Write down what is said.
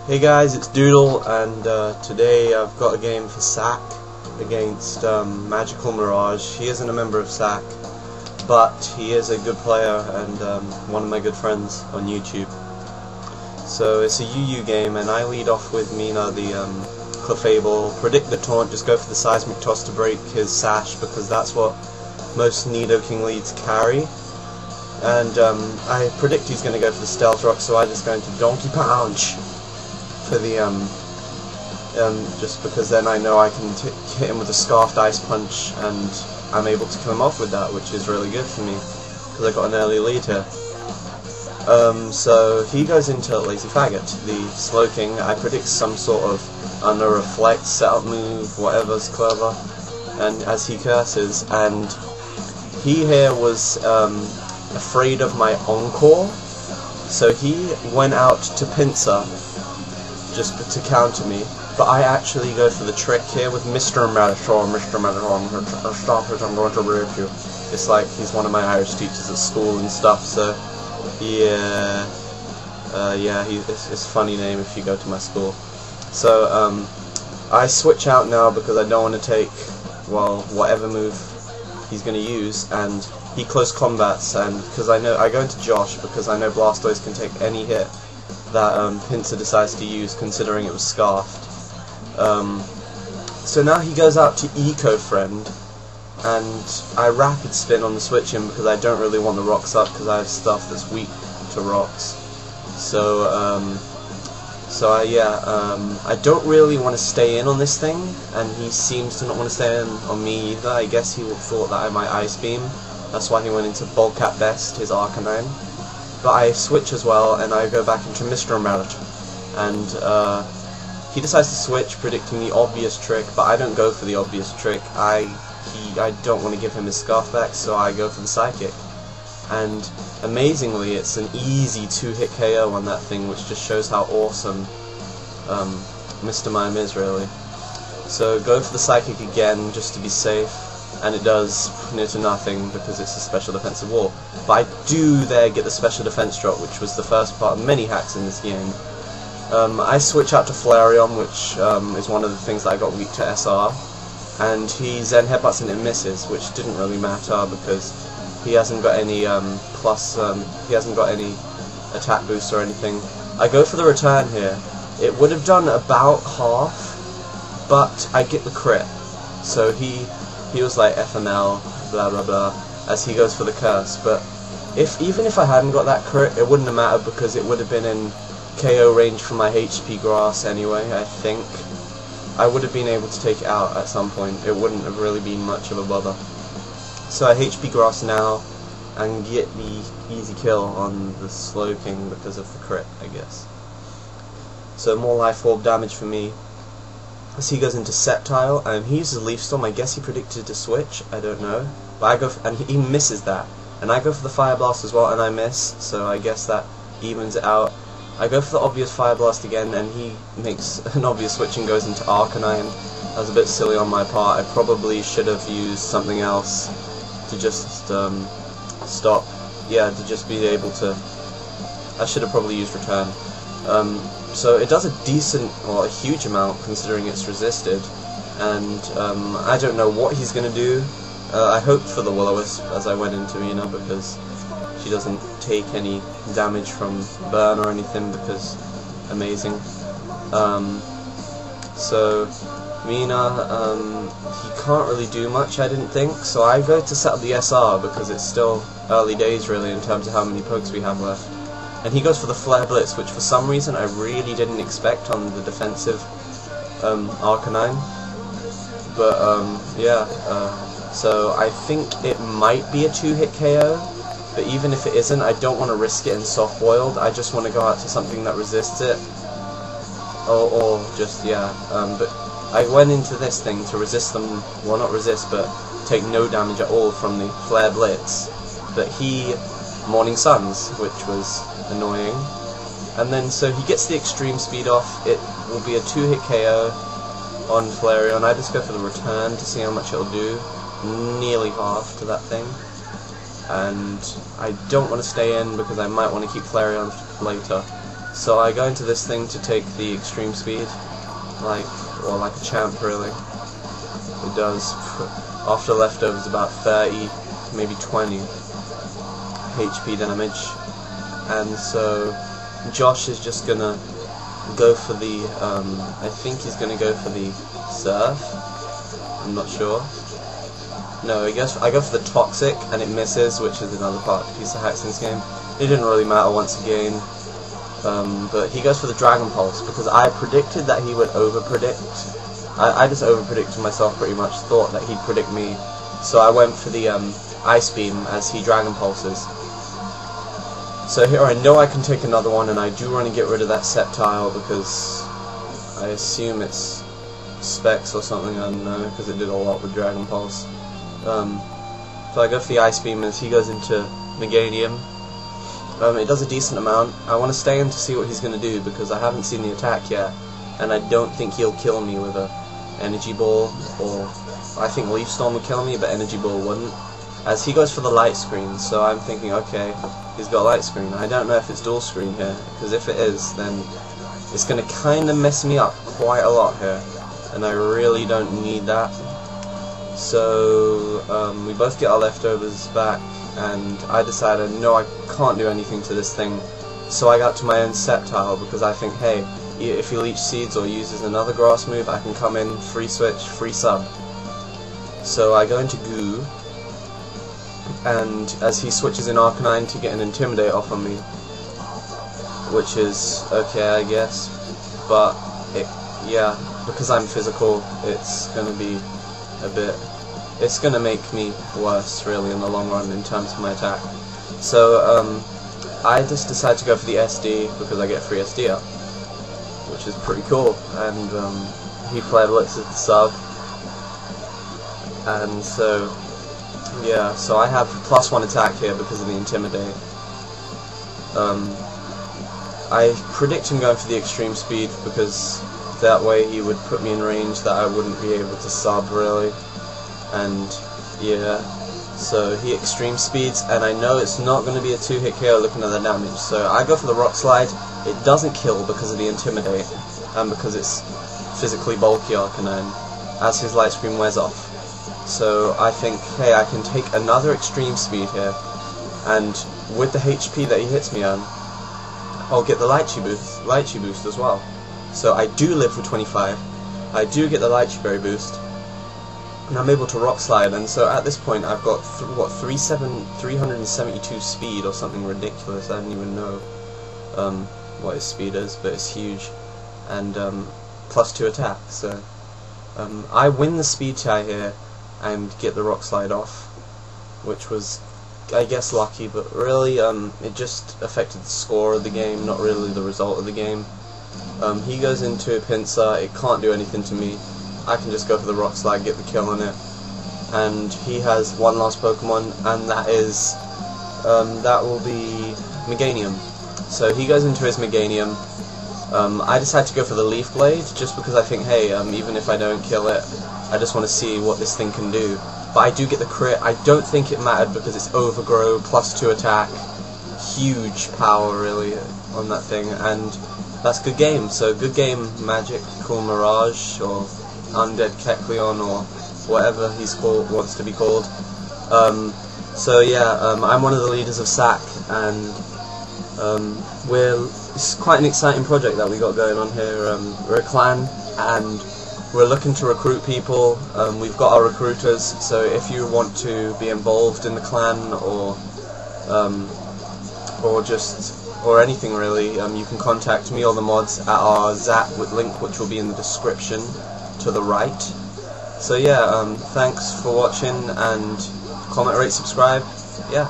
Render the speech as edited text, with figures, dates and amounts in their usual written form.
Hey guys, it's Doodle, and today I've got a game for SAC against MagicalMirage. He isn't a member of SAC, but he is a good player and one of my good friends on YouTube. So it's a UU game, and I lead off with Mina, the Clefable. Predict the taunt, just go for the seismic toss to break his sash, because that's what most Nidoking leads carry. And I predict he's going to go for the stealth rock, so I just go into Donkey Punch for the just because then I know I can hit him with a scarfed ice punch, and I'm able to kill him off with that, which is really good for me because I got an early lead here. So he goes into Lazy Faggot, the Slowking. I predict some sort of under reflect setup move, whatever's clever, and as he curses, and he here was afraid of my encore, so he went out to Pincer just to counter me, but I actually go for the trick here with Mr. Metaphor, stop it, I'm going to rape you. It's like he's one of my Irish teachers at school and stuff, so yeah, it's a funny name if you go to my school. So I switch out now because I don't want to take, well, whatever move he's going to use, and he close combats, and because I go into Josh because I know Blastoise can take any hit that Pincer decides to use, considering it was scarfed. So now he goes out to Eco Friend, and I rapid spin on the switch in because I don't really want the rocks up because I have stuff that's weak to rocks. So I don't really want to stay in on this thing, and he seems to not want to stay in on me either. I guess he thought that I might Ice Beam. That's why he went into Bulk at Best, his Arcanine. But I switch as well, and I go back into Mr. Mirage, and he decides to switch, predicting the obvious trick, but I don't go for the obvious trick. I don't want to give him his Scarf back, so I go for the Psychic. And amazingly, it's an easy 2-hit KO on that thing, which just shows how awesome Mr. Mime is, really. So go for the Psychic again, just to be safe. And it does near to nothing because it's a special defensive wall. But I do there get the special defense drop, which was the first part of many hacks in this game. I switch out to Flareon, which is one of the things that I got weak to SR, and he Zen Headbutts and it misses, which didn't really matter because he hasn't got any he hasn't got any attack boost or anything. I go for the return here. It would have done about half, but I get the crit. So he was like FML, blah blah blah, as he goes for the curse. But even if I hadn't got that crit, it wouldn't have mattered because it would have been in KO range for my HP Grass anyway. I think I would have been able to take it out at some point. It wouldn't have really been much of a bother. So I HP Grass now and get the easy kill on the Slowking because of the crit, I guess. So more Life Orb damage for me. As he goes into Sceptile, and he uses Leaf Storm. I guess he predicted to switch, I don't know. But I go for, and he misses that. And I go for the Fire Blast as well, and I miss, so I guess that evens it out. I go for the obvious Fire Blast again, and he makes an obvious switch and goes into Arcanine. That was a bit silly on my part. I probably should have used something else to just stop. Yeah, to just be able to... I should have probably used Return. So it does a decent, or a huge amount, considering it's resisted, and I don't know what he's going to do. I hoped for the Will-O-Wisp as I went into Mina, because she doesn't take any damage from burn or anything, because amazing. So Mina, he can't really do much, I didn't think, so I go to set up the SR, because it's still early days really in terms of how many pokes we have left. And he goes for the Flare Blitz, which for some reason I really didn't expect on the defensive Arcanine. But so I think it might be a 2-hit KO, but even if it isn't, I don't want to risk it in Soft Boiled. I just want to go out to something that resists it. Or just, but I went into this thing to resist them, well not resist, but take no damage at all from the Flare Blitz. But he Morning Suns, which was annoying. And then so he gets the extreme speed off. It will be a 2-hit KO on Flareon. I just go for the return to see how much it'll do. Nearly half to that thing. and I don't want to stay in because I might want to keep Flareon later. So I go into this thing to take the extreme speed, like a champ really. It does, after leftovers, about 30, maybe 20 HP damage. And so Josh is just gonna go for the, I think he's gonna go for the surf. I'm not sure. No, I go for the toxic and it misses, which is another piece of hacks in this game. It didn't really matter once again. But he goes for the Dragon Pulse because I predicted that he would over-predict. I just over-predicted myself pretty much, thought that he'd predict me. So I went for the Ice Beam as he Dragon Pulses. So here I know I can take another one, and I do want to get rid of that Sceptile because I assume it's Specs or something, I don't know, because it did a lot with Dragon Pulse. So I go for the Ice Beam as he goes into Meganium. It does a decent amount. I want to stay in to see what he's going to do because I haven't seen the attack yet, and I don't think he'll kill me with a Energy Ball, or I think Leaf Storm would kill me, but Energy Ball wouldn't. As he goes for the Light Screen, so I'm thinking, okay, he's got a Light Screen. I don't know if it's dual screen here, because if it is, then it's going to kind of mess me up quite a lot here, and I really don't need that. So we both get our leftovers back, and I decided, no, I can't do anything to this thing, so I got to my own Sceptile, because I think, hey, if he Leech Seeds or uses another grass move, I can come in, free switch, free sub. So I go into Goo, and as he switches in Arcanine to get an Intimidate off on me, which is okay, I guess, but yeah, because I'm physical, it's going to be it's going to make me worse really in the long run in terms of my attack. So I just decided to go for the SD because I get free SD up, which is pretty cool, and he Flare Blitzes the sub, and so yeah, so I have +1 attack here because of the Intimidate. I predict him going for the extreme speed because that way he would put me in range that I wouldn't be able to sub really, and yeah, so he extreme speeds, and I know it's not going to be a 2-hit KO looking at the damage, so I go for the Rock Slide. It doesn't kill because of the Intimidate, and because it's physically bulky Arcanine, as his Light Screen wears off. So I think, hey, I can take another extreme speed here, and with the HP that he hits me on, I'll get the Lychee boost as well. So I do live for 25, I do get the Lychee Berry boost, and I'm able to Rock Slide, and so at this point I've got, 372 speed or something ridiculous. I don't even know what his speed is, but it's huge, and +2 attack, so I win the speed tie here and get the Rock Slide off, which was, I guess, lucky, but really it just affected the score of the game, not really the result of the game. He goes into a Pinsir, it can't do anything to me. I can just go for the Rock Slide, get the kill on it, and he has one last Pokemon, and that is that will be Meganium. So he goes into his Meganium. I decide to go for the Leaf Blade just because I think, hey, even if I don't kill it, I just want to see what this thing can do. But I do get the crit. I don't think it mattered because it's Overgrow, +2 attack, huge power really on that thing, and that's good game. So good game, MagicalMirage, or Undead Kecleon, or whatever he's wants to be called. So yeah, I'm one of the leaders of SAC, and it's quite an exciting project that we got going on here. We're a clan, and we're looking to recruit people. We've got our recruiters, so if you want to be involved in the clan, or anything really, you can contact me or the mods at our Zap with link, which will be in the description to the right. So yeah, thanks for watching, and comment, rate, subscribe. Yeah.